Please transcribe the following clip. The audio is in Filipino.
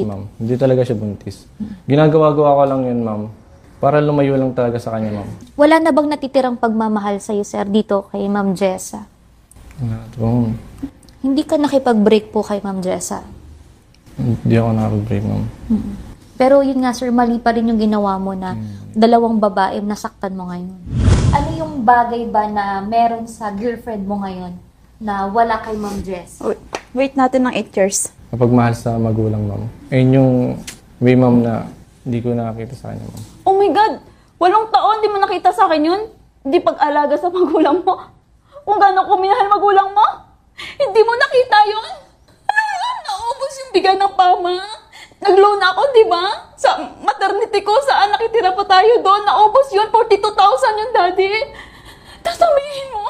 ma'am. Hindi talaga siya buntis. Ginagawa-gawa ko lang yun, ma'am. Para lumayo lang talaga sa kanya, ma'am. Wala na bang natitirang pagmamahal sa'yo, sir, dito kay Ma'am Jessa? Ma'am. Hindi ka nakipag-break po kay Ma'am Jessa. Hindi ako nakapag-break, ma'am. Pero yun nga, sir, mali pa rin yung ginawa mo na dalawang babae nasaktan mo ngayon. Ano yung bagay ba na meron sa girlfriend mo ngayon na wala kay Ma'am Jess? Wait natin ng 8 years. Kapag mahal sa magulang, ma'am. Ayun yung way, ma'am, na hindi ko nakakita sa kanya, ma'am. Oh my God! 8 taon, di mo nakita sa akin yun? Di pag-alaga sa magulang mo? Kung gano'n ko minahal magulang mo? Hindi mo nakita yun? Ano yun? Naubos yung bigay ng pama. Nag-loan ako, di ba? Sa maternity ko, saan nakitira pa tayo doon? Naubos yun, 42,000 yung daddy. Tapos sabihin mo,